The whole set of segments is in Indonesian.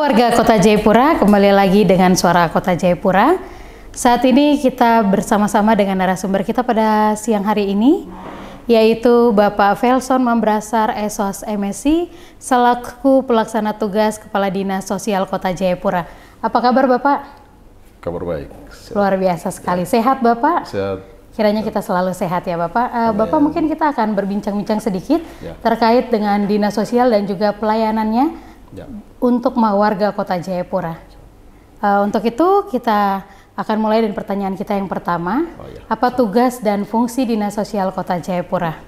warga Kota Jayapura, kembali lagi dengan Suara Kota Jayapura. Saat ini kita bersama-sama dengan narasumber kita pada siang hari ini, yaitu Bapak Velson Mambrasar SOS MSI selaku pelaksana tugas Kepala Dinas Sosial Kota Jayapura. Apa kabar Bapak? Kabar baik. Luar biasa sekali. Sehat Bapak? Sehat. Kiranya kita selalu sehat ya Bapak. Bapak mungkin kita akan berbincang-bincang sedikit terkait dengan Dinas Sosial dan juga pelayanannya untuk warga Kota Jayapura. Untuk itu kita akan mulai dari pertanyaan kita yang pertama. Apa tugas dan fungsi Dinas Sosial Kota Jayapura?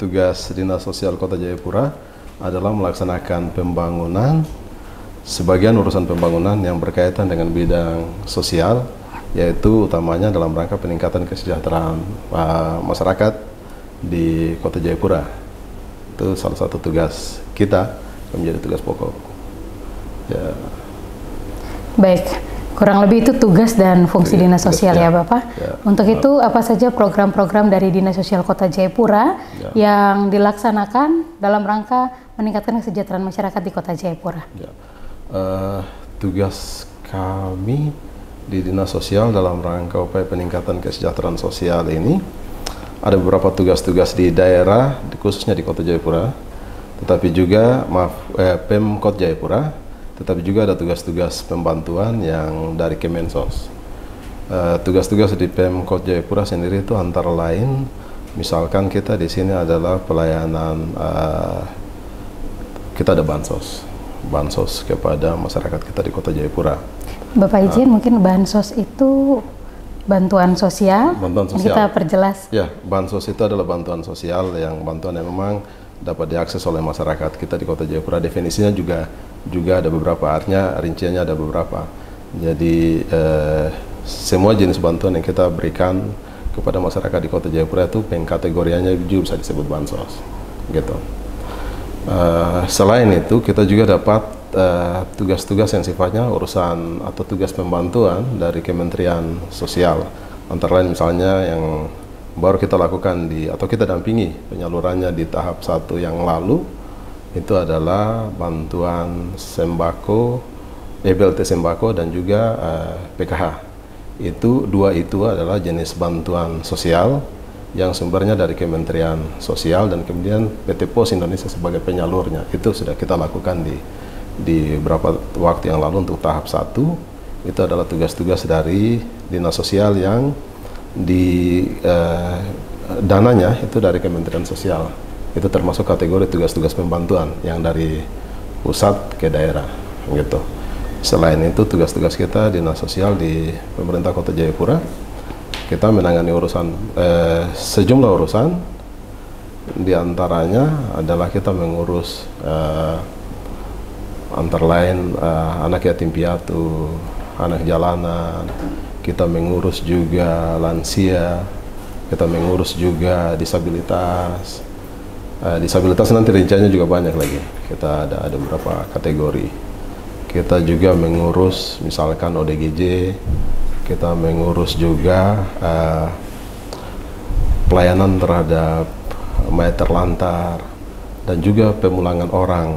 Tugas Dinas Sosial Kota Jayapura adalah melaksanakan pembangunan, sebagian urusan pembangunan yang berkaitan dengan bidang sosial, yaitu utamanya dalam rangka peningkatan kesejahteraan masyarakat di Kota Jayapura. Itu salah satu tugas kita, menjadi tugas pokok. Baik, kurang lebih itu tugas dan fungsi Dinas Sosial ya Bapak. Untuk itu apa saja program-program dari Dinas Sosial Kota Jayapura yang dilaksanakan dalam rangka meningkatkan kesejahteraan masyarakat di Kota Jayapura? Tugas kami di Dinas Sosial dalam rangka upaya peningkatan kesejahteraan sosial ini ada beberapa tugas-tugas di daerah, khususnya di Kota Jayapura, tetapi juga Pemkot Jayapura, tetapi juga ada tugas-tugas pembantuan yang dari Kemensos. Tugas-tugas di Pemkot Jayapura sendiri itu antara lain, misalkan kita di sini adalah pelayanan, kita ada bansos kepada masyarakat kita di Kota Jayapura. Bapak izin, mungkin bansos itu bantuan sosial. Kita perjelas. Ya, bansos itu adalah bantuan sosial yang memang dapat diakses oleh masyarakat kita di Kota Jayapura. Definisinya juga ada beberapa, artinya rinciannya ada beberapa. Jadi semua jenis bantuan yang kita berikan kepada masyarakat di Kota Jayapura itu pengkategoriannya juga bisa disebut bansos, gitu. Selain itu kita juga dapat tugas-tugas yang sifatnya urusan atau tugas pembantuan dari Kementerian Sosial, antara lain misalnya yang baru kita lakukan atau kita dampingi penyalurannya di tahap 1 yang lalu, itu adalah bantuan sembako, BLT sembako dan juga PKH. Dua itu adalah jenis bantuan sosial yang sumbernya dari Kementerian Sosial dan kemudian PT Pos Indonesia sebagai penyalurnya. Itu sudah kita lakukan di beberapa waktu yang lalu untuk tahap 1. Itu adalah tugas-tugas dari Dinas Sosial yang dananya itu dari Kementerian Sosial. Itu termasuk kategori tugas-tugas pembantuan yang dari pusat ke daerah, gitu. Selain itu tugas-tugas kita Dinas Sosial di pemerintah Kota Jayapura, kita menangani sejumlah urusan, diantaranya adalah kita mengurus antara lain anak yatim piatu, anak jalanan, kita mengurus juga lansia, kita mengurus juga disabilitas. Disabilitas nanti rinciannya juga banyak lagi, kita ada beberapa kategori. Kita juga mengurus misalkan ODGJ, kita mengurus juga pelayanan terhadap mayat terlantar dan juga pemulangan orang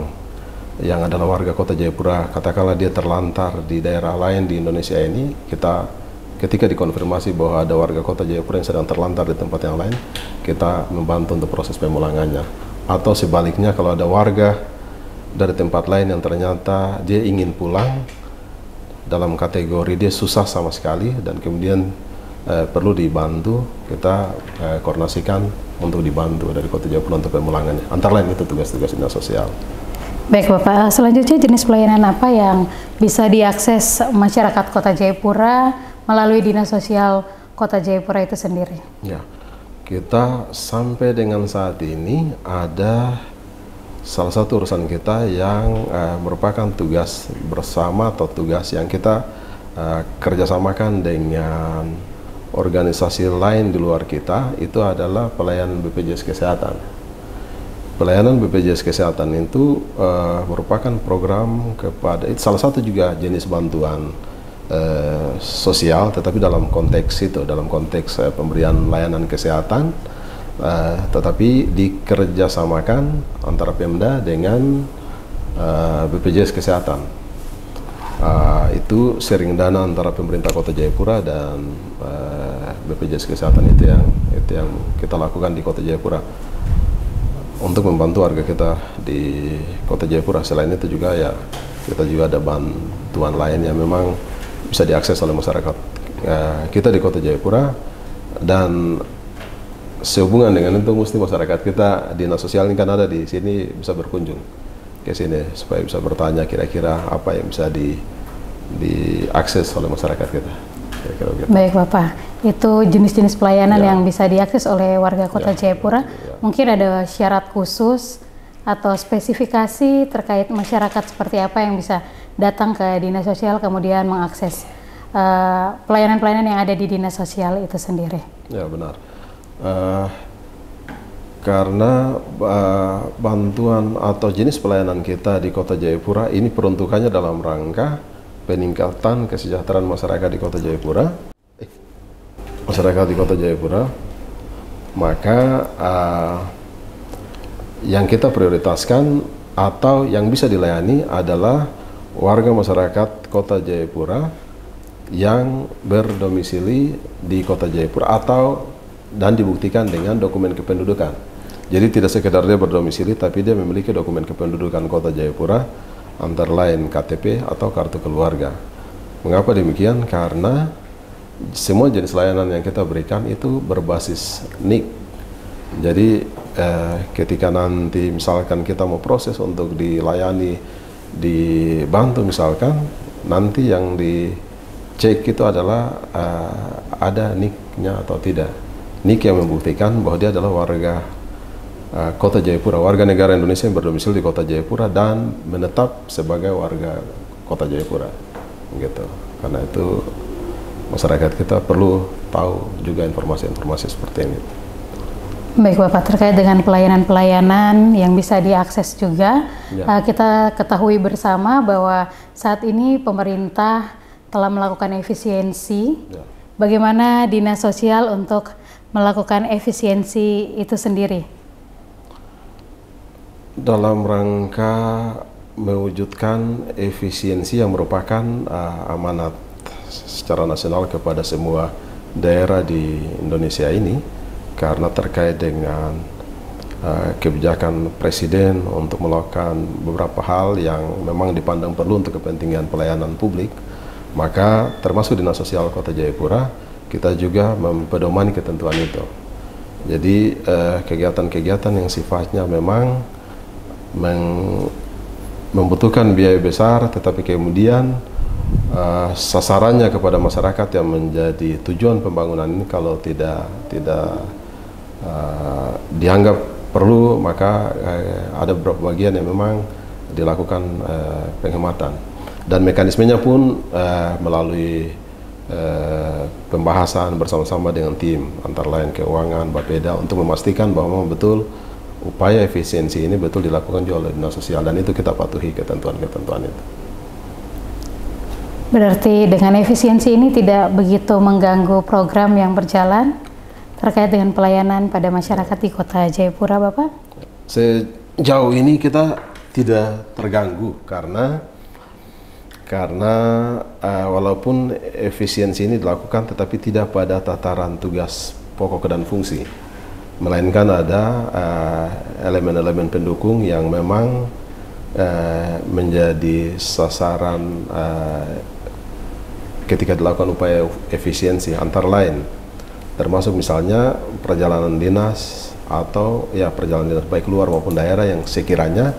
yang adalah warga Kota Jayapura, katakanlah dia terlantar di daerah lain di Indonesia ini, ketika dikonfirmasi bahwa ada warga Kota Jayapura yang sedang terlantar di tempat yang lain, kita membantu untuk proses pemulangannya. Atau sebaliknya, kalau ada warga dari tempat lain yang ternyata dia ingin pulang, dalam kategori dia susah sama sekali dan kemudian perlu dibantu, kita koordinasikan untuk dibantu dari Kota Jayapura untuk pemulangannya. Antara lain itu tugas-tugas Dinas Sosial. Baik Bapak, selanjutnya jenis pelayanan apa yang bisa diakses masyarakat Kota Jayapura melalui Dinas Sosial Kota Jayapura itu sendiri? Ya, kita sampai dengan saat ini ada salah satu urusan kita yang merupakan tugas bersama atau tugas yang kita kerjasamakan dengan organisasi lain di luar kita, itu adalah pelayanan BPJS Kesehatan. Pelayanan BPJS Kesehatan itu merupakan program salah satu juga jenis bantuan sosial, tetapi dalam konteks pemberian layanan kesehatan tetapi dikerjasamakan antara Pemda dengan BPJS Kesehatan. Itu sharing dana antara pemerintah Kota Jayapura dan BPJS Kesehatan itu yang kita lakukan di Kota Jayapura untuk membantu warga kita di Kota Jayapura. Selain itu juga ya kita juga ada bantuan lain yang memang bisa diakses oleh masyarakat kita di Kota Jayapura, dan sehubungan dengan itu mesti masyarakat kita, dinas sosial ini kan ada di sini, bisa berkunjung ke sini supaya bisa bertanya kira-kira apa yang bisa diakses oleh masyarakat kita. Kira-kira gitu. Baik Bapak, itu jenis-jenis pelayanan yang bisa diakses oleh warga Kota Jayapura. Mungkin ada syarat khusus atau spesifikasi terkait masyarakat seperti apa yang bisa datang ke dinas sosial kemudian mengakses pelayanan-pelayanan yang ada di dinas sosial itu sendiri. Ya benar. Karena bantuan atau jenis pelayanan kita di Kota Jayapura ini peruntukannya dalam rangka peningkatan kesejahteraan masyarakat di Kota Jayapura. Maka yang kita prioritaskan atau yang bisa dilayani adalah warga masyarakat Kota Jayapura yang berdomisili di Kota Jayapura dan dibuktikan dengan dokumen kependudukan. Jadi tidak sekedar dia berdomisili, tapi dia memiliki dokumen kependudukan Kota Jayapura, antara lain KTP atau kartu keluarga. Mengapa demikian? Karena semua jenis layanan yang kita berikan itu berbasis NIK. Jadi ketika nanti misalkan kita mau proses untuk dilayani, dibantu misalkan, nanti yang dicek itu adalah ada NIK-nya atau tidak. NIK yang membuktikan bahwa dia adalah warga Kota Jayapura, warga negara Indonesia yang berdomisili di Kota Jayapura dan menetap sebagai warga Kota Jayapura, gitu. Karena itu masyarakat kita perlu tahu juga informasi-informasi seperti ini. Baik Bapak, terkait dengan pelayanan-pelayanan yang bisa diakses juga, kita ketahui bersama bahwa saat ini pemerintah telah melakukan efisiensi. Bagaimana dinas sosial untuk melakukan efisiensi itu sendiri? Dalam rangka mewujudkan efisiensi yang merupakan amanat secara nasional kepada semua daerah di Indonesia ini, karena terkait dengan kebijakan Presiden untuk melakukan beberapa hal yang memang dipandang perlu untuk kepentingan pelayanan publik, maka termasuk Dinas Sosial Kota Jayapura, kita juga mempedomani ketentuan itu. Jadi kegiatan-kegiatan yang sifatnya memang membutuhkan biaya besar, tetapi kemudian sasarannya kepada masyarakat yang menjadi tujuan pembangunan ini kalau tidak dianggap perlu, maka ada beberapa bagian yang memang dilakukan penghematan, dan mekanismenya pun melalui pembahasan bersama-sama dengan tim antara lain keuangan, Bapeda, untuk memastikan bahwa memang betul upaya efisiensi ini betul dilakukan juga oleh dinas sosial, dan itu kita patuhi ketentuan-ketentuan itu. Berarti dengan efisiensi ini tidak begitu mengganggu program yang berjalan terkait dengan pelayanan pada masyarakat di Kota Jayapura, Bapak? Sejauh ini kita tidak terganggu karena walaupun efisiensi ini dilakukan, tetapi tidak pada tataran tugas pokok dan fungsi, melainkan ada elemen-elemen pendukung yang memang menjadi sasaran ketika dilakukan upaya efisiensi, antara lain termasuk misalnya perjalanan dinas atau perjalanan dinas baik luar maupun daerah yang sekiranya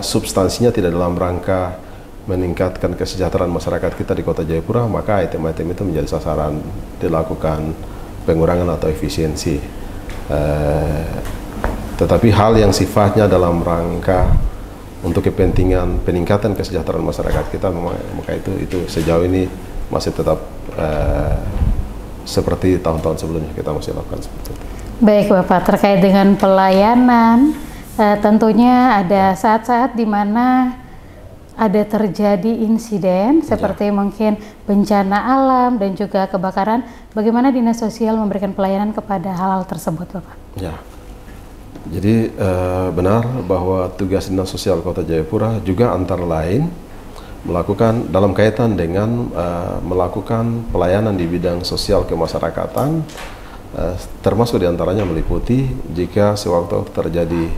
substansinya tidak dalam rangka meningkatkan kesejahteraan masyarakat kita di Kota Jayapura, maka item-item itu menjadi sasaran dilakukan pengurangan atau efisiensi. Tetapi hal yang sifatnya dalam rangka untuk kepentingan peningkatan kesejahteraan masyarakat kita, maka itu sejauh ini masih tetap seperti tahun-tahun sebelumnya kita masih lakukan seperti itu. Baik Bapak, terkait dengan pelayanan, tentunya ada saat-saat di mana ada terjadi insiden seperti mungkin bencana alam dan juga kebakaran. Bagaimana dinas sosial memberikan pelayanan kepada hal-hal tersebut, Bapak? Ya, Jadi benar bahwa tugas Dinas Sosial Kota Jayapura juga antara lain melakukan dalam kaitan dengan melakukan pelayanan di bidang sosial kemasyarakatan, termasuk diantaranya meliputi jika sewaktu terjadi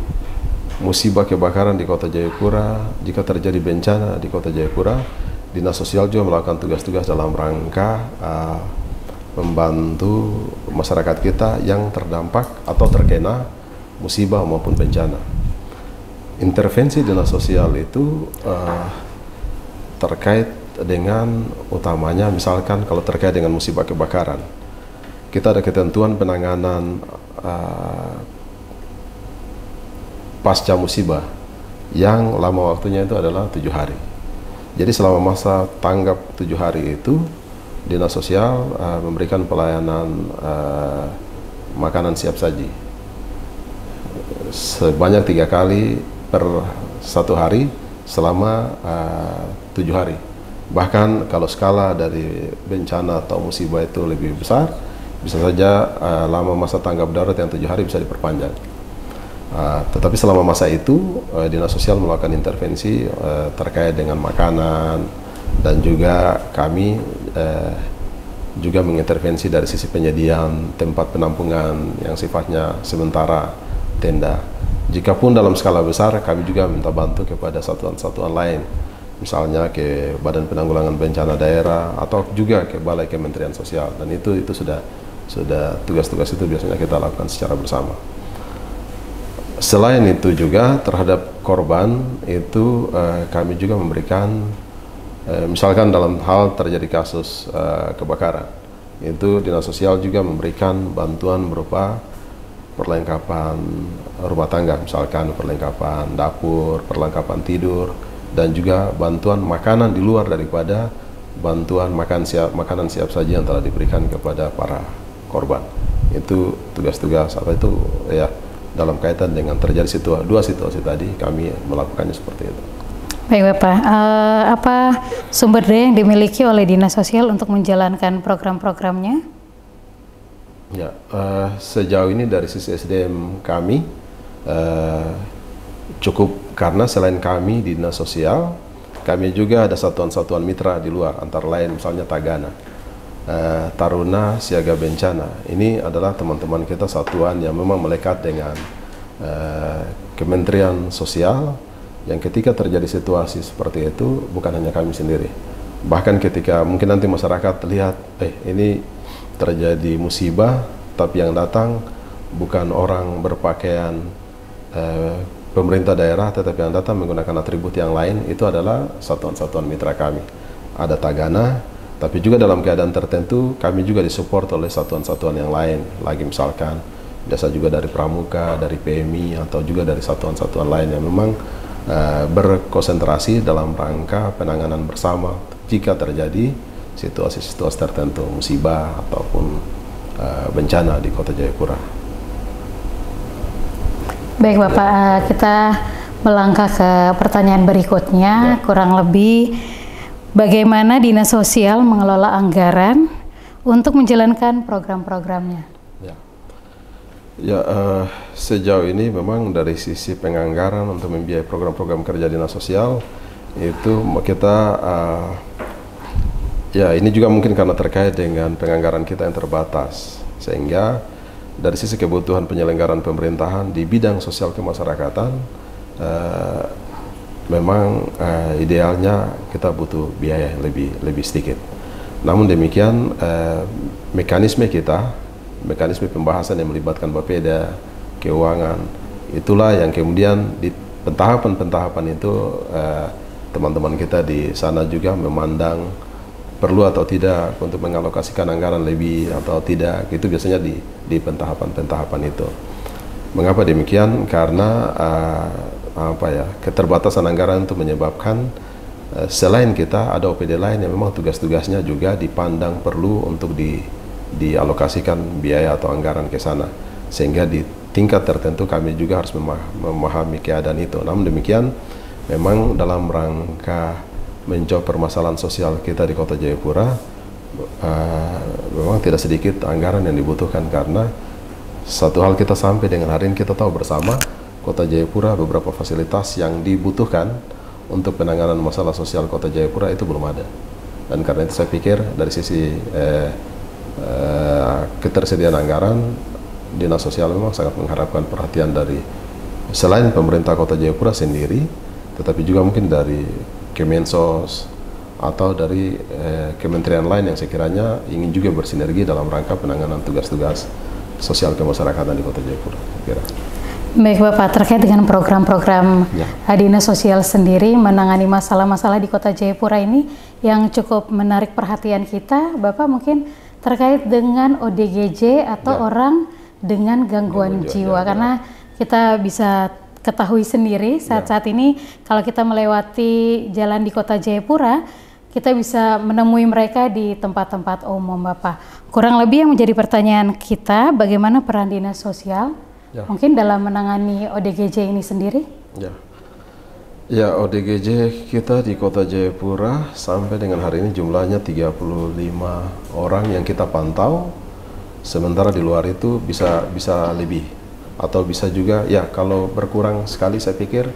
musibah kebakaran di Kota Jayapura, jika terjadi bencana di Kota Jayapura, Dinas Sosial juga melakukan tugas-tugas dalam rangka membantu masyarakat kita yang terdampak atau terkena musibah maupun bencana. Intervensi Dinas Sosial itu terkait dengan utamanya misalkan kalau terkait dengan musibah kebakaran, kita ada ketentuan penanganan pasca musibah yang lama waktunya itu adalah 7 hari. Jadi selama masa tanggap 7 hari itu Dinas Sosial memberikan pelayanan makanan siap saji sebanyak 3 kali per 1 hari selama 7 hari. Bahkan kalau skala dari bencana atau musibah itu lebih besar, bisa saja lama masa tanggap darurat yang 7 hari bisa diperpanjang. Tetapi selama masa itu Dinas Sosial melakukan intervensi terkait dengan makanan, dan juga kami juga mengintervensi dari sisi penyediaan tempat penampungan yang sifatnya sementara, tenda. Jikapun dalam skala besar, kami juga minta bantu kepada satuan-satuan lain, misalnya ke Badan Penanggulangan Bencana Daerah atau juga ke Balai Kementerian Sosial, dan itu sudah tugas-tugas itu biasanya kita lakukan secara bersama. Selain itu juga terhadap korban itu kami juga memberikan misalkan dalam hal terjadi kasus kebakaran, itu Dinas Sosial juga memberikan bantuan berupa perlengkapan rumah tangga, misalkan perlengkapan dapur, perlengkapan tidur, dan juga bantuan makanan di luar daripada bantuan makanan siap saji yang telah diberikan kepada para korban. Itu tugas-tugas atau itu ya dalam kaitan dengan terjadi dua situasi tadi kami melakukannya seperti itu. Baik Bapak, apa sumber daya yang dimiliki oleh Dinas Sosial untuk menjalankan program-programnya? Ya, sejauh ini dari sisi SDM kami cukup, karena selain kami di Dinas Sosial, kami juga ada satuan-satuan mitra di luar, antara lain misalnya Tagana, Taruna Siaga Bencana. Ini adalah teman-teman kita satuan yang memang melekat dengan Kementerian Sosial, yang ketika terjadi situasi seperti itu bukan hanya kami sendiri, bahkan ketika mungkin nanti masyarakat lihat ini terjadi musibah tapi yang datang bukan orang berpakaian pemerintah daerah, tetapi yang datang menggunakan atribut yang lain, itu adalah satuan-satuan mitra kami. Ada Tagana, tapi juga dalam keadaan tertentu kami juga disupport oleh satuan-satuan yang lain lagi, misalkan biasa juga dari Pramuka, dari PMI, atau juga dari satuan-satuan lain yang memang berkonsentrasi dalam rangka penanganan bersama jika terjadi situasi-situasi tertentu, musibah ataupun bencana di Kota Jayapura. Baik Bapak, kita melangkah ke pertanyaan berikutnya. Kurang lebih bagaimana Dinas Sosial mengelola anggaran untuk menjalankan program-programnya? Sejauh ini memang dari sisi penganggaran untuk membiayai program-program kerja Dinas Sosial itu kita ini juga mungkin karena terkait dengan penganggaran kita yang terbatas, sehingga dari sisi kebutuhan penyelenggaraan pemerintahan di bidang sosial kemasyarakatan memang idealnya kita butuh biaya lebih sedikit. Namun demikian mekanisme pembahasan yang melibatkan Bapeda, keuangan, itulah yang kemudian di pentahapan itu teman-teman kita di sana juga memandang perlu atau tidak untuk mengalokasikan anggaran lebih atau tidak, itu biasanya di pentahapan itu. Mengapa demikian? Karena keterbatasan anggaran itu menyebabkan selain kita ada OPD lain yang memang tugas-tugasnya juga dipandang perlu untuk dialokasikan biaya atau anggaran ke sana, sehingga di tingkat tertentu kami juga harus memahami keadaan itu. Namun demikian memang dalam rangka menjawab permasalahan sosial kita di Kota Jayapura, memang tidak sedikit anggaran yang dibutuhkan, karena Satu hal kita sampai dengan hari ini kita tahu bersama Kota Jayapura beberapa fasilitas yang dibutuhkan untuk penanganan masalah sosial Kota Jayapura itu belum ada. Dan karena itu saya pikir dari sisi ketersediaan anggaran, Dinas Sosial memang sangat mengharapkan perhatian dari selain pemerintah Kota Jayapura sendiri, tetapi juga mungkin dari Kemensos atau dari kementerian lain yang sekiranya ingin juga bersinergi dalam rangka penanganan tugas-tugas sosial kemasyarakatan di Kota Jayapura. Kira. Baik Bapak, terkait dengan program-program Dinas Sosial sendiri menangani masalah-masalah di Kota Jayapura ini yang cukup menarik perhatian kita, Bapak mungkin terkait dengan ODGJ atau orang dengan gangguan jiwa. Karena kita bisa ketahui sendiri saat-saat ini kalau kita melewati jalan di Kota Jayapura, kita bisa menemui mereka di tempat-tempat umum, Bapak. Kurang lebih yang menjadi pertanyaan kita, bagaimana peran Dinas Sosial mungkin dalam menangani ODGJ ini sendiri? Ya, ODGJ kita di Kota Jayapura sampai dengan hari ini jumlahnya 35 orang yang kita pantau. Sementara di luar itu bisa lebih atau bisa juga ya kalau berkurang sekali saya pikir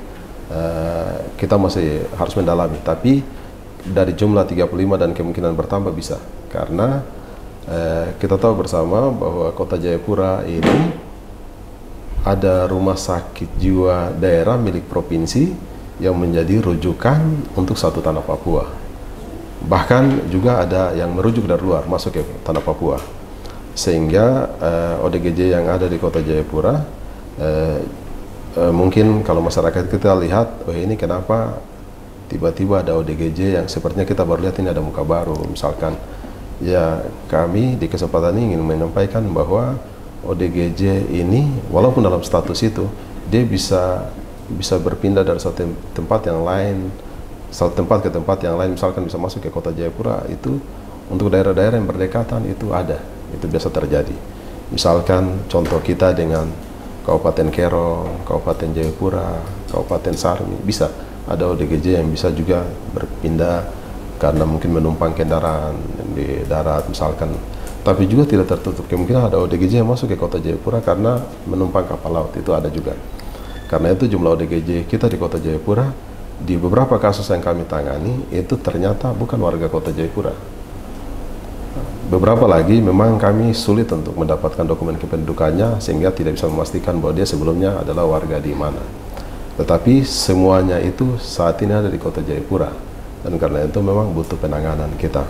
kita masih harus mendalami. Tapi dari jumlah 35 dan kemungkinan bertambah bisa karena kita tahu bersama bahwa Kota Jayapura ini ada rumah sakit jiwa daerah milik provinsi yang menjadi rujukan untuk satu tanah Papua. Bahkan juga ada yang merujuk dari luar masuk ke tanah Papua. Sehingga ODGJ yang ada di Kota Jayapura mungkin kalau masyarakat kita lihat, oh ini kenapa tiba-tiba ada ODGJ yang sepertinya kita baru lihat ini ada muka baru. Misalkan ya kami di kesempatan ini ingin menyampaikan bahwa ODGJ ini walaupun dalam status itu dia bisa berpindah dari satu tempat yang lain, satu tempat ke tempat yang lain, misalkan bisa masuk ke Kota Jayapura itu untuk daerah-daerah yang berdekatan itu ada, itu biasa terjadi. Misalkan contoh kita dengan Kabupaten Kerong, Kabupaten Jayapura, Kabupaten Sarmi, bisa ada ODGJ yang bisa juga berpindah karena mungkin menumpang kendaraan di darat misalkan. Tapi juga tidak tertutup kemungkinan ada ODGJ yang masuk ke Kota Jayapura karena menumpang kapal laut, itu ada juga. Karena itu jumlah ODGJ kita di Kota Jayapura di beberapa kasus yang kami tangani itu ternyata bukan warga Kota Jayapura. Beberapa lagi memang kami sulit untuk mendapatkan dokumen kependudukannya sehingga tidak bisa memastikan bahwa dia sebelumnya adalah warga di mana. Tetapi semuanya itu saat ini ada di Kota Jayapura dan karena itu memang butuh penanganan kita.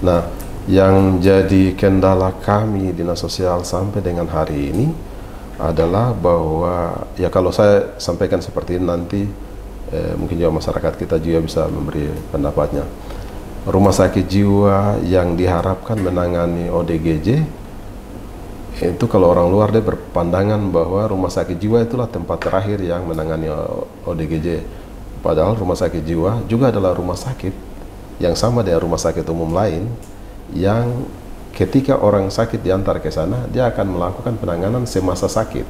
Nah, yang jadi kendala kami Dinas Sosial sampai dengan hari ini adalah bahwa ya kalau saya sampaikan seperti ini nanti mungkin juga masyarakat kita juga bisa memberi pendapatnya. Rumah sakit jiwa yang diharapkan menangani ODGJ itu kalau orang luar dia berpandangan bahwa rumah sakit jiwa itulah tempat terakhir yang menangani ODGJ. Padahal rumah sakit jiwa juga adalah rumah sakit yang sama dengan rumah sakit umum lain yang ketika orang sakit diantar ke sana, dia akan melakukan penanganan semasa sakit.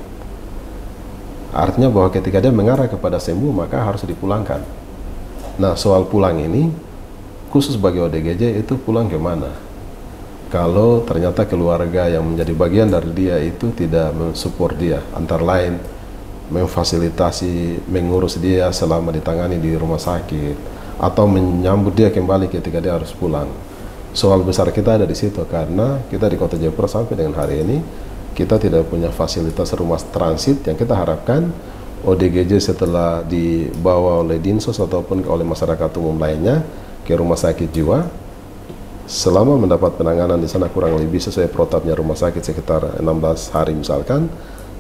Artinya bahwa ketika dia mengarah kepada sembuh, maka harus dipulangkan. Nah, soal pulang ini, khusus bagi ODGJ itu pulang ke mana? Kalau ternyata keluarga yang menjadi bagian dari dia itu tidak mensupport dia, antara lain memfasilitasi, mengurus dia selama ditangani di rumah sakit, atau menyambut dia kembali ketika dia harus pulang. Soal besar kita ada di situ karena kita di Kota Jayapura sampai dengan hari ini kita tidak punya fasilitas rumah transit yang kita harapkan ODGJ setelah dibawa oleh Dinsos ataupun oleh masyarakat umum lainnya ke rumah sakit jiwa selama mendapat penanganan di sana kurang lebih sesuai protapnya rumah sakit sekitar 16 hari misalkan.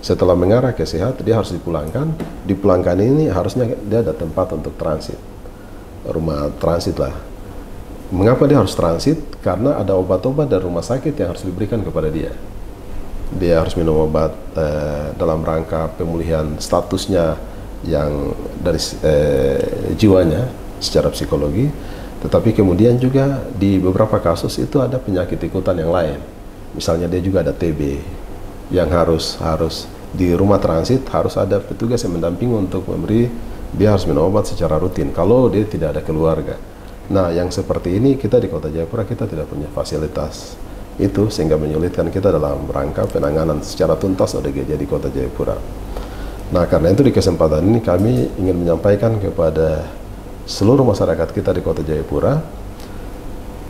Setelah mengarah ke sehat dia harus dipulangkan. Dipulangkan ini harusnya dia ada tempat untuk transit, rumah transit lah. Mengapa dia harus transit? Karena ada obat-obat dari rumah sakit yang harus diberikan kepada dia. Dia harus minum obat dalam rangka pemulihan statusnya yang dari jiwanya secara psikologi. Tetapi kemudian juga di beberapa kasus itu ada penyakit ikutan yang lain. Misalnya dia juga ada TB yang harus di rumah transit harus ada petugas yang mendampingi untuk memberi, dia harus minum obat secara rutin kalau dia tidak ada keluarga. Nah, yang seperti ini kita di Kota Jayapura kita tidak punya fasilitas itu sehingga menyulitkan kita dalam rangka penanganan secara tuntas ODGJ di Kota Jayapura. Nah, karena itu di kesempatan ini kami ingin menyampaikan kepada seluruh masyarakat kita di Kota Jayapura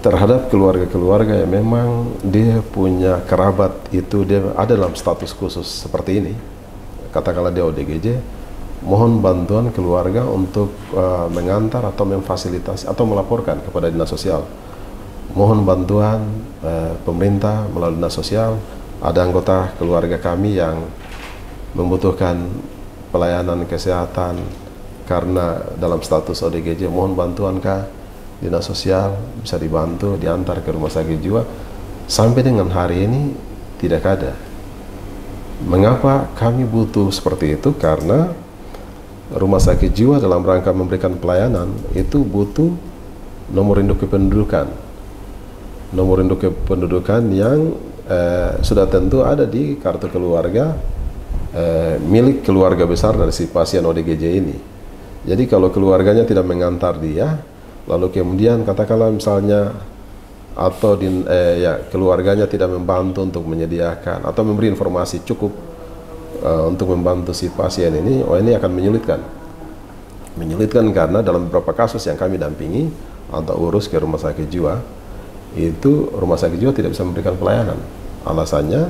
terhadap keluarga-keluarga yang memang dia punya kerabat itu dia ada dalam status khusus seperti ini, katakanlah dia ODGJ, mohon bantuan keluarga untuk mengantar atau memfasilitasi atau melaporkan kepada dinas sosial. Mohon bantuan pemerintah melalui dinas sosial. Ada anggota keluarga kami yang membutuhkan pelayanan kesehatan karena dalam status ODGJ. Mohon bantuan kah dinas sosial bisa dibantu diantar ke rumah sakit jiwa. Sampai dengan hari ini tidak ada. Mengapa kami butuh seperti itu? Karena rumah sakit jiwa dalam rangka memberikan pelayanan itu butuh nomor induk kependudukan. Nomor induk kependudukan yang sudah tentu ada di kartu keluarga milik keluarga besar dari si pasien ODGJ ini. Jadi kalau keluarganya tidak mengantar dia, lalu kemudian katakanlah misalnya atau keluarganya tidak membantu untuk menyediakan atau memberi informasi cukup untuk membantu si pasien ini, ini akan menyulitkan karena dalam beberapa kasus yang kami dampingi atau urus ke rumah sakit jiwa, itu rumah sakit jiwa tidak bisa memberikan pelayanan. Alasannya,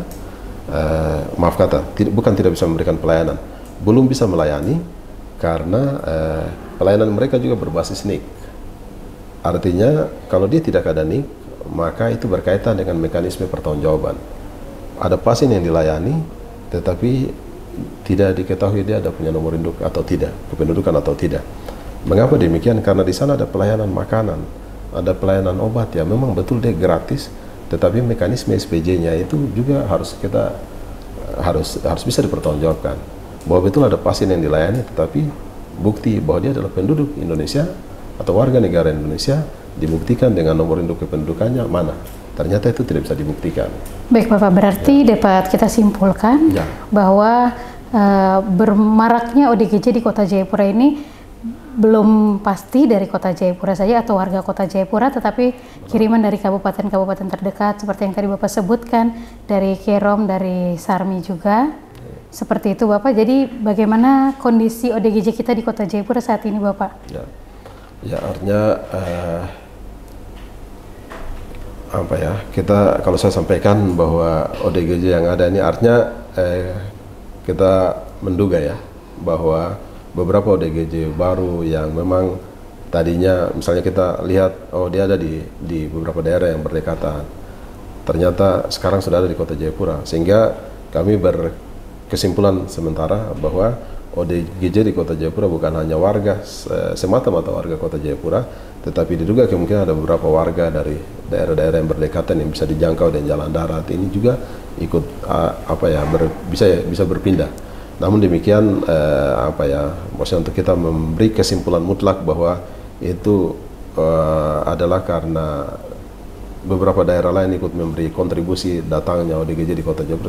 bukan tidak bisa memberikan pelayanan, belum bisa melayani karena pelayanan mereka juga berbasis NIK. Artinya kalau dia tidak ada NIK, maka itu berkaitan dengan mekanisme pertanggungjawaban. Ada pasien yang dilayani tetapi tidak diketahui dia ada punya nomor induk atau tidak, kependudukan atau tidak. Mengapa demikian? Karena di sana ada pelayanan makanan, ada pelayanan obat ya, memang betul dia gratis, tetapi mekanisme SPJ-nya itu juga harus bisa dipertanggungjawabkan. Bahwa betul ada pasien yang dilayani, tetapi bukti bahwa dia adalah penduduk Indonesia atau warga negara Indonesia dibuktikan dengan nomor induk kependudukannya mana? Ternyata itu tidak bisa dibuktikan. Baik Bapak, berarti dapat kita simpulkan bahwa bermaraknya ODGJ di Kota Jayapura ini belum pasti dari Kota Jayapura saja atau warga Kota Jayapura, tetapi kiriman dari kabupaten-kabupaten terdekat seperti yang tadi Bapak sebutkan, dari Kerom, dari Sarmi juga. Seperti itu Bapak. Jadi bagaimana kondisi ODGJ kita di Kota Jayapura saat ini Bapak? Ya artinya kita kalau saya sampaikan bahwa ODGJ yang ada ini artinya kita menduga ya bahwa beberapa ODGJ baru yang memang tadinya misalnya kita lihat dia ada di beberapa daerah yang berdekatan, ternyata sekarang sudah ada di Kota Jayapura, sehingga kami berkesimpulan sementara bahwa ODGJ di Kota Jayapura bukan hanya warga semata-mata warga Kota Jayapura, tetapi diduga kemungkinan ada beberapa warga dari daerah-daerah yang berdekatan yang bisa dijangkau dan jalan darat ini juga ikut bisa berpindah. Namun demikian maksudnya untuk kita memberi kesimpulan mutlak bahwa itu adalah karena beberapa daerah lain ikut memberi kontribusi datangnya ODGJ di Kota Jayapura.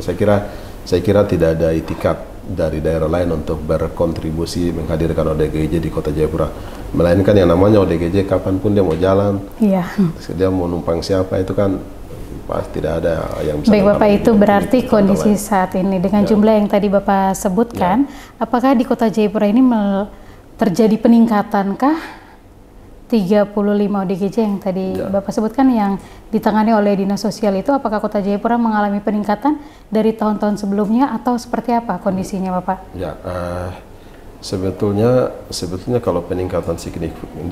Saya kira tidak ada itikat dari daerah lain untuk berkontribusi menghadirkan ODGJ di Kota Jayapura, melainkan yang namanya ODGJ kapanpun dia mau jalan, dia mau numpang siapa itu kan pasti tidak ada yang bisa. Baik Bapak, itu berarti kondisi saat ini dengan jumlah yang tadi Bapak sebutkan, apakah di Kota Jayapura ini terjadi peningkatankah 35 ODGJ yang tadi Bapak sebutkan yang ditangani oleh Dinas Sosial itu, apakah Kota Jayapura mengalami peningkatan dari tahun-tahun sebelumnya atau seperti apa kondisinya Bapak? Sebetulnya kalau peningkatan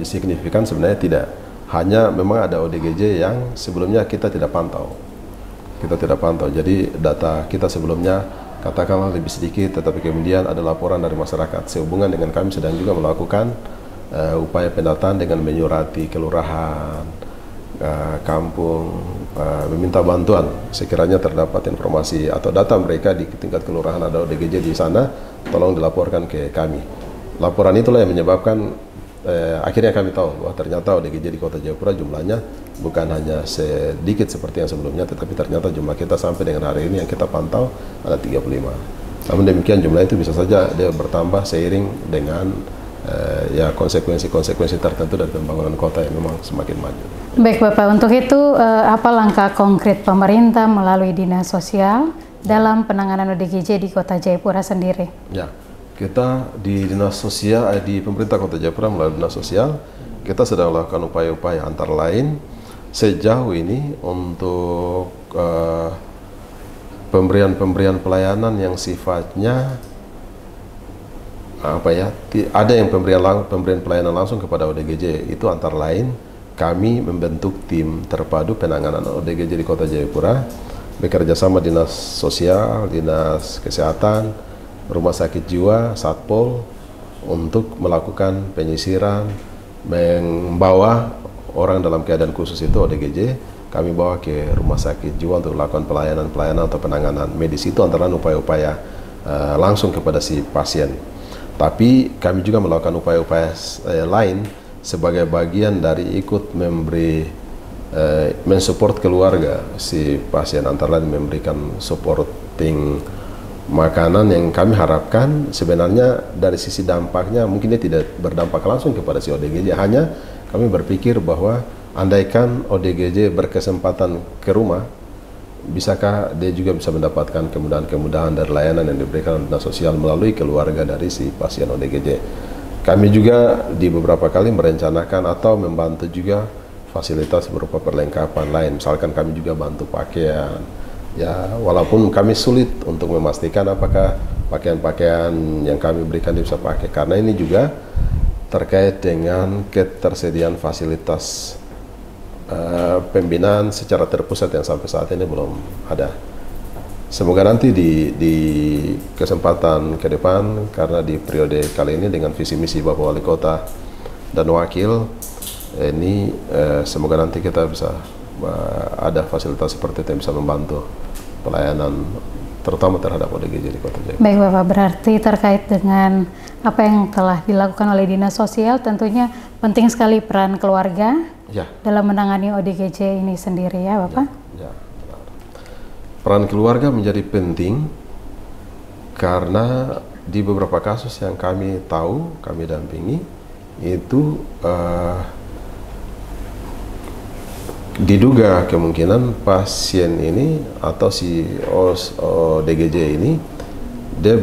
signifikan sebenarnya tidak. Hanya memang ada ODGJ yang sebelumnya kita tidak pantau. Jadi data kita sebelumnya katakanlah lebih sedikit, tetapi kemudian ada laporan dari masyarakat. Sehubungan dengan kami sedang juga melakukan upaya pendataan dengan menyurati kelurahan, kampung, meminta bantuan sekiranya terdapat informasi atau data mereka di tingkat kelurahan ada ODGJ di sana, tolong dilaporkan ke kami. Laporan itulah yang menyebabkan akhirnya kami tahu bahwa ternyata ODGJ di Kota Jayapura jumlahnya bukan hanya sedikit seperti yang sebelumnya, tetapi ternyata jumlah kita sampai dengan hari ini yang kita pantau ada 35. Namun demikian jumlah itu bisa saja dia bertambah seiring dengan ya konsekuensi-konsekuensi tertentu dari pembangunan kota yang memang semakin maju. Baik Bapak, untuk itu apa langkah konkret pemerintah melalui Dinas Sosial dalam penanganan ODGJ di Kota Jayapura sendiri? Ya, kita di Dinas Sosial, di pemerintah Kota Jayapura melalui Dinas Sosial, kita sedang melakukan upaya-upaya antara lain sejauh ini untuk pemberian pelayanan yang sifatnya ada yang pemberian pelayanan langsung kepada ODGJ. Itu antara lain kami membentuk tim terpadu penanganan ODGJ di Kota Jayapura bekerja sama Dinas Sosial, Dinas Kesehatan, Rumah Sakit Jiwa, Satpol untuk melakukan penyisiran, membawa orang dalam keadaan khusus itu ODGJ, kami bawa ke Rumah Sakit Jiwa untuk melakukan pelayanan atau penanganan medis. Itu antara upaya-upaya langsung kepada si pasien. Tapi kami juga melakukan upaya-upaya lain sebagai bagian dari ikut mensupport keluarga si pasien, antara lain memberikan supporting makanan yang kami harapkan sebenarnya dari sisi dampaknya mungkin dia tidak berdampak langsung kepada si ODGJ. Hanya kami berpikir bahwa andaikan ODGJ berkesempatan ke rumah, bisakah dia juga bisa mendapatkan kemudahan-kemudahan dari layanan yang diberikan oleh Dinas Sosial melalui keluarga dari si pasien ODGJ. Kami juga di beberapa kali merencanakan atau membantu juga fasilitas berupa perlengkapan lain. Misalkan kami juga bantu pakaian. Ya, walaupun kami sulit untuk memastikan apakah pakaian-pakaian yang kami berikan dia bisa pakai. Karena ini juga terkait dengan ketersediaan fasilitas pembinaan secara terpusat yang sampai saat ini belum ada. Semoga nanti di kesempatan ke depan, karena di periode kali ini dengan visi misi Bapak Wali Kota dan Wakil, ini semoga nanti kita bisa ada fasilitas seperti itu yang bisa membantu pelayanan terutama terhadap ODGJ di Kota Jayapura. Baik Bapak, berarti terkait dengan apa yang telah dilakukan oleh Dinas Sosial, tentunya penting sekali peran keluarga dalam menangani ODGJ ini sendiri ya Bapak? Ya. Peran keluarga menjadi penting karena di beberapa kasus yang kami tahu, kami dampingi, itu diduga kemungkinan pasien ini atau si ODGJ ini dia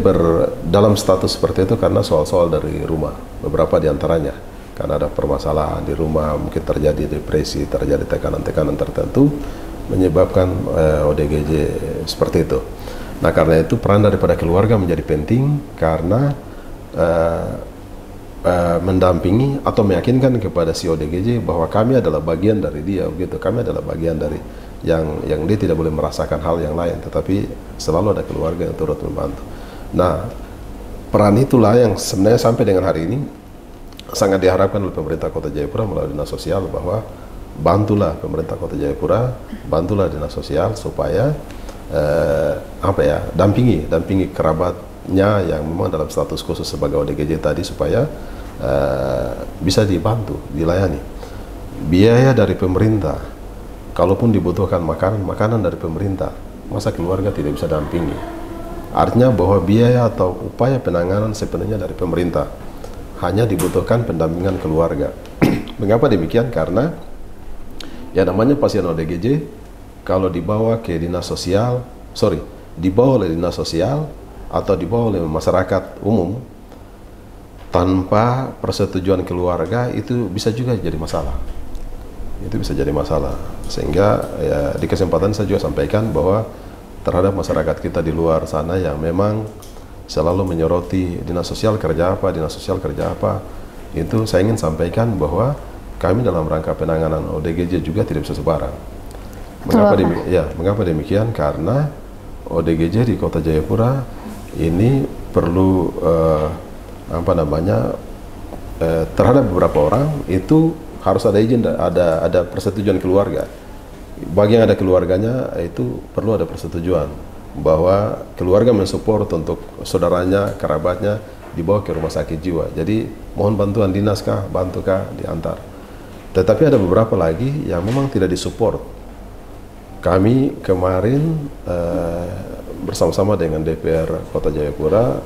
dalam status seperti itu karena soal-soal dari rumah, beberapa diantaranya karena ada permasalahan di rumah, mungkin terjadi depresi, terjadi tekanan-tekanan tertentu menyebabkan ODGJ seperti itu. Nah, karena itu peran daripada keluarga menjadi penting karena mendampingi atau meyakinkan kepada si ODGJ bahwa kami adalah bagian dari dia, begitu. Kami adalah bagian dari yang dia tidak boleh merasakan hal yang lain, tetapi selalu ada keluarga yang turut membantu. Nah, peran itulah yang sebenarnya sampai dengan hari ini sangat diharapkan oleh pemerintah Kota Jayapura melalui Dinas Sosial, bahwa bantulah pemerintah Kota Jayapura, bantulah Dinas Sosial supaya dampingi kerabatnya yang memang dalam status khusus sebagai ODGJ tadi, supaya bisa dibantu, dilayani. Biaya dari pemerintah, kalaupun dibutuhkan makanan dari pemerintah, masa keluarga tidak bisa dampingi? Artinya bahwa biaya atau upaya penanganan sepenuhnya dari pemerintah, hanya dibutuhkan pendampingan keluarga. Mengapa demikian? Karena ya namanya pasien ODGJ, kalau dibawa ke dinas sosial, dibawa oleh dinas sosial atau dibawa oleh masyarakat umum tanpa persetujuan keluarga, itu bisa juga jadi masalah. Itu bisa jadi masalah. Sehingga ya di kesempatan saya juga sampaikan bahwa terhadap masyarakat kita di luar sana yang memang selalu menyoroti dinas sosial kerja apa, itu saya ingin sampaikan bahwa kami dalam rangka penanganan ODGJ juga tidak bisa sebarang. Mengapa demikian? Karena ODGJ di Kota Jayapura ini perlu terhadap beberapa orang itu harus ada izin, ada persetujuan keluarga. Bagi yang ada keluarganya itu perlu ada persetujuan bahwa keluarga mensupport untuk saudaranya, kerabatnya dibawa ke rumah sakit jiwa. Jadi mohon bantuan dinas kah, bantukah, diantar. Tetapi ada beberapa lagi yang memang tidak disupport. Kami kemarin bersama-sama dengan DPR Kota Jayapura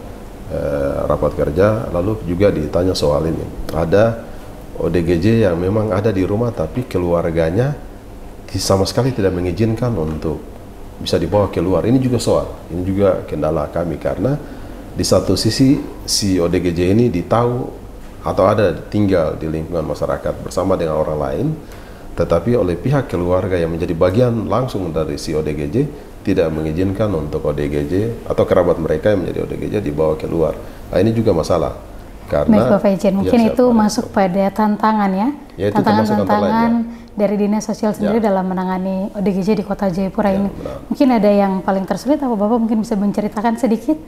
rapat kerja, lalu juga ditanya soal ini. Ada ODGJ yang memang ada di rumah tapi keluarganya sama sekali tidak mengizinkan untuk bisa dibawa keluar. Ini juga soal, ini juga kendala kami, karena di satu sisi si ODGJ ini ditahu atau ada tinggal di lingkungan masyarakat bersama dengan orang lain, tetapi oleh pihak keluarga yang menjadi bagian langsung dari si ODGJ tidak mengizinkan untuk ODGJ atau kerabat mereka yang menjadi ODGJ dibawa keluar. Nah, ini juga masalah. Karena Baik Bapak Ijen, mungkin ya, itu masuk pada tantangan ya, tantangan-tantangan dari Dinas Sosial sendiri dalam menangani ODGJ di Kota Jayapura ini. Benar. Mungkin ada yang paling tersulit, apa Bapak mungkin bisa menceritakan sedikit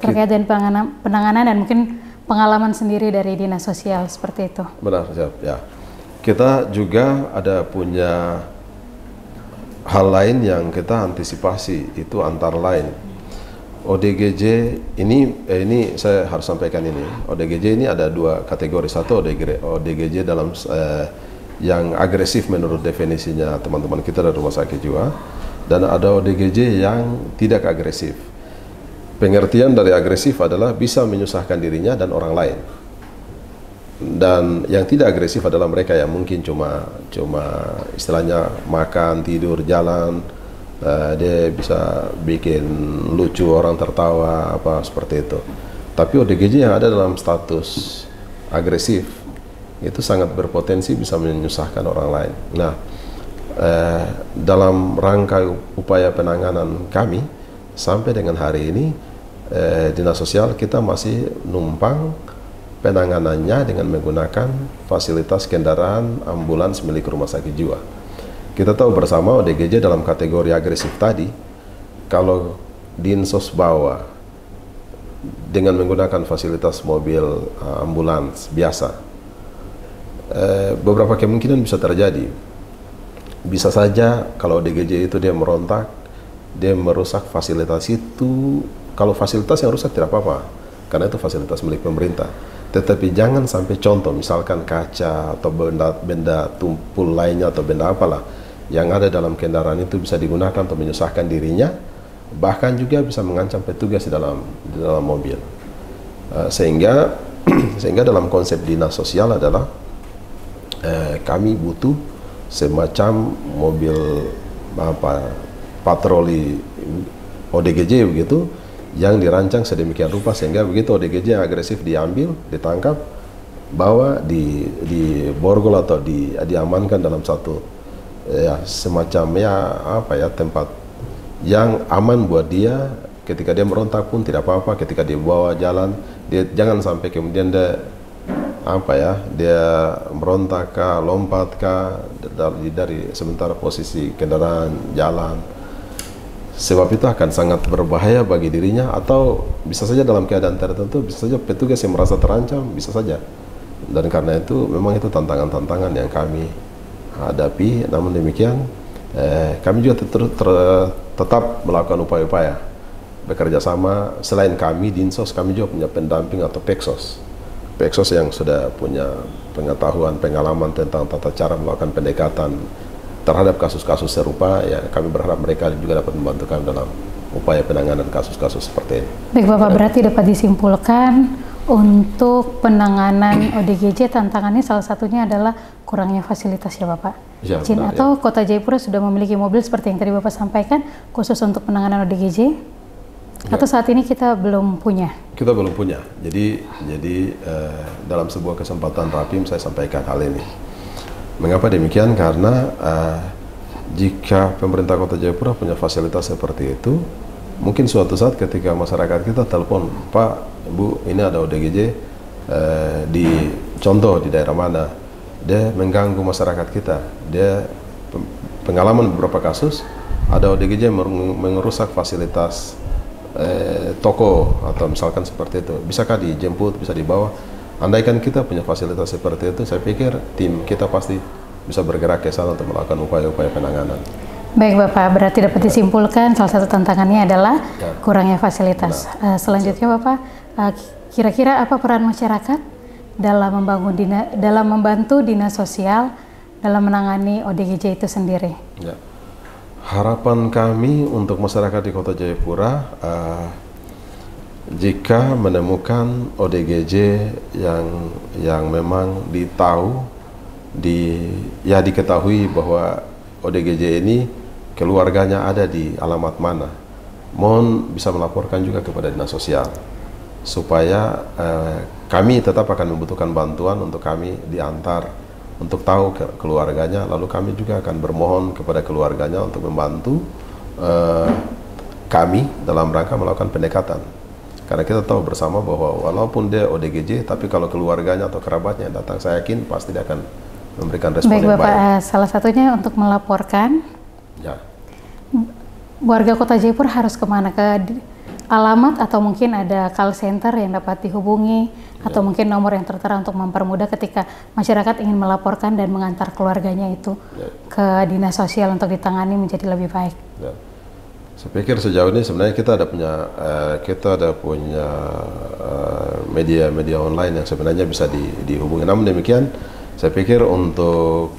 terkait dengan penanganan dan mungkin pengalaman sendiri dari Dinas Sosial seperti itu? Benar, siap. Ya, kita juga ada punya hal lain yang kita antisipasi, itu antara lain ODGJ ini saya harus sampaikan ini. ODGJ ini ada dua kategori. Satu ODGJ dalam yang agresif menurut definisinya teman-teman kita dari rumah sakit jiwa, dan ada ODGJ yang tidak agresif. Pengertian dari agresif adalah bisa menyusahkan dirinya dan orang lain. Dan yang tidak agresif adalah mereka yang mungkin cuma istilahnya makan, tidur, jalan. Dia bisa bikin lucu, orang tertawa, apa seperti itu. Tapi ODGJ yang ada dalam status agresif itu sangat berpotensi bisa menyusahkan orang lain. Nah, dalam rangka upaya penanganan kami sampai dengan hari ini, Dinas Sosial kita masih numpang penanganannya dengan menggunakan fasilitas kendaraan ambulans milik rumah sakit jiwa. Kita tahu bersama ODGJ dalam kategori agresif tadi, kalau Dinsos bawa dengan menggunakan fasilitas mobil ambulans biasa, beberapa kemungkinan bisa terjadi. Bisa saja kalau ODGJ itu dia merontak, dia merusak fasilitas itu. Kalau fasilitas yang rusak tidak apa-apa, karena itu fasilitas milik pemerintah. Tetapi jangan sampai contoh, misalkan kaca atau benda tumpul lainnya atau benda apalah yang ada dalam kendaraan itu bisa digunakan untuk menyusahkan dirinya, bahkan juga bisa mengancam petugas di dalam mobil. Sehingga dalam konsep Dinas Sosial adalah kami butuh semacam mobil patroli ODGJ begitu, yang dirancang sedemikian rupa sehingga begitu ODGJ yang agresif diambil, ditangkap, bawa di borgol atau diamankan dalam satu semacam tempat yang aman buat dia. Ketika dia merontak pun tidak apa-apa, ketika dia bawa jalan, dia jangan sampai kemudian dia merontak kah, lompat kah dari sementara posisi kendaraan jalan. Sebab itu akan sangat berbahaya bagi dirinya, atau bisa saja dalam keadaan tertentu bisa saja petugas yang merasa terancam, bisa saja. Dan karena itu memang itu tantangan-tantangan yang kami hadapi. Namun demikian kami juga tetap melakukan upaya-upaya bekerja sama. Selain kami Dinsos, kami juga punya pendamping atau Peksos yang sudah punya pengetahuan, pengalaman tentang tata cara melakukan pendekatan terhadap kasus-kasus serupa. Ya, kami berharap mereka juga dapat membantu kami dalam upaya penanganan kasus-kasus seperti ini. Baik Bapak, berarti dapat disimpulkan untuk penanganan ODGJ tantangannya salah satunya adalah kurangnya fasilitas ya Bapak. Ya, benar, atau Kota Jayapura sudah memiliki mobil seperti yang tadi Bapak sampaikan khusus untuk penanganan ODGJ? Ya. Atau saat ini kita belum punya? Kita belum punya. Jadi dalam sebuah kesempatan Rapim saya sampaikan hal ini. Mengapa demikian? Karena jika pemerintah Kota Jayapura punya fasilitas seperti itu, mungkin suatu saat ketika masyarakat kita telepon, Pak, Bu, ini ada ODGJ di daerah mana, dia mengganggu masyarakat kita. Dia pengalaman beberapa kasus ada ODGJ merusak fasilitas toko atau misalkan seperti itu. Bisakah dijemput, bisa dibawa? Andaikan kita punya fasilitas seperti itu, saya pikir tim kita pasti bisa bergerak ke sana untuk melakukan upaya-upaya penanganan. Baik Bapak, berarti dapat disimpulkan salah satu tantangannya adalah kurangnya fasilitas. Selanjutnya Bapak, kira-kira apa peran masyarakat dalam membantu Dinas Sosial dalam menangani ODGJ itu sendiri? Ya. Harapan kami untuk masyarakat di Kota Jayapura, jika menemukan ODGJ yang memang diketahui bahwa ODGJ ini keluarganya ada di alamat mana, mohon bisa melaporkan juga kepada dinas sosial supaya kami tetap akan membutuhkan bantuan untuk kami diantar untuk tahu keluarganya, lalu kami juga akan bermohon kepada keluarganya untuk membantu kami dalam rangka melakukan pendekatan. Karena kita tahu bersama bahwa walaupun dia ODGJ, tapi kalau keluarganya atau kerabatnya yang datang, saya yakin pasti dia akan memberikan respon yang Bapak, baik. Salah satunya untuk melaporkan, Ya. warga Kota Jayapura harus kemana? Ke alamat atau mungkin ada call center yang dapat dihubungi, atau mungkin nomor yang tertera untuk mempermudah ketika masyarakat ingin melaporkan dan mengantar keluarganya itu ke dinas sosial untuk ditangani menjadi lebih baik. Ya. Saya pikir sejauh ini sebenarnya kita ada punya media online yang sebenarnya bisa dihubungi. Namun demikian, saya pikir untuk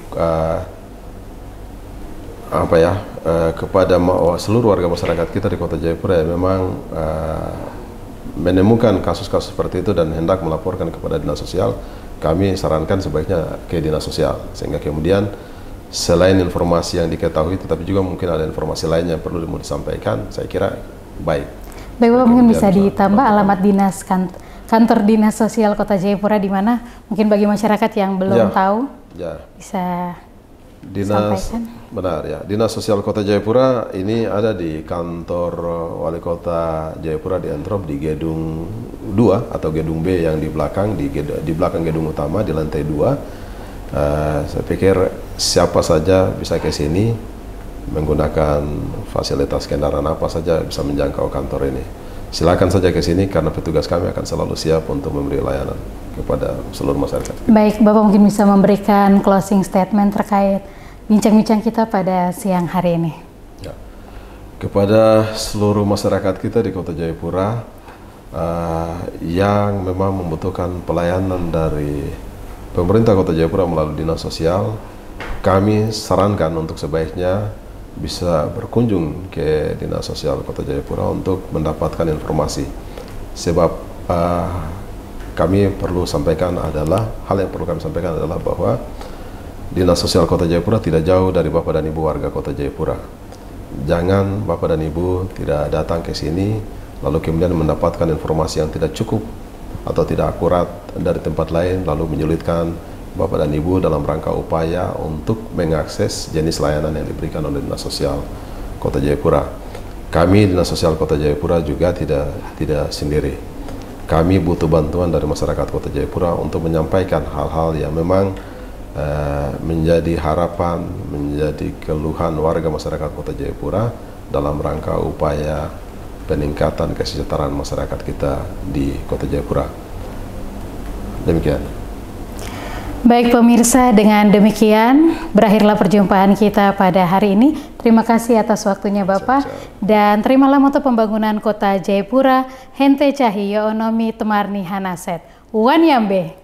kepada seluruh warga masyarakat kita di Kota Jayapura yang memang menemukan kasus-kasus seperti itu dan hendak melaporkan kepada dinas sosial, kami sarankan sebaiknya ke dinas sosial, sehingga kemudian selain informasi yang diketahui, tetapi juga mungkin ada informasi lain yang perlu disampaikan, saya kira baik. Baik, Bapak, mungkin bisa ditambah alamat dinas kantor dinas sosial Kota Jayapura di mana mungkin bagi masyarakat yang belum tahu bisa sampaikan. Benar ya, Dinas Sosial Kota Jayapura ini ada di kantor Wali Kota Jayapura di Entrop di gedung 2 atau gedung B yang di belakang gedung utama di lantai 2. Saya pikir siapa saja bisa ke sini menggunakan fasilitas kendaraan apa saja bisa menjangkau kantor ini. Silakan saja ke sini karena petugas kami akan selalu siap untuk memberi layanan kepada seluruh masyarakat. Baik, Bapak mungkin bisa memberikan closing statement terkait bincang-bincang kita pada siang hari ini. Ya. Kepada seluruh masyarakat kita di Kota Jayapura yang memang membutuhkan pelayanan dari pemerintah Kota Jayapura melalui dinas sosial, kami sarankan untuk sebaiknya bisa berkunjung ke dinas sosial Kota Jayapura untuk mendapatkan informasi. Sebab kami perlu sampaikan adalah bahwa dinas sosial Kota Jayapura tidak jauh dari Bapak dan Ibu warga Kota Jayapura. Jangan Bapak dan Ibu tidak datang ke sini lalu kemudian mendapatkan informasi yang tidak cukup atau tidak akurat dari tempat lain, lalu menyulitkan Bapak dan Ibu dalam rangka upaya untuk mengakses jenis layanan yang diberikan oleh Dinas Sosial Kota Jayapura. Kami Dinas Sosial Kota Jayapura juga tidak sendiri. Kami butuh bantuan dari masyarakat Kota Jayapura untuk menyampaikan hal-hal yang memang menjadi harapan, menjadi keluhan warga masyarakat Kota Jayapura dalam rangka upaya peningkatan kesejahteraan masyarakat kita di Kota Jayapura. Demikian. Baik pemirsa, dengan demikian berakhirlah perjumpaan kita pada hari ini. Terima kasih atas waktunya Bapak. Dan terimalah moto pembangunan Kota Jayapura, Hente Cahi Yoonomi Temarni Hanaset. Wan Yambe.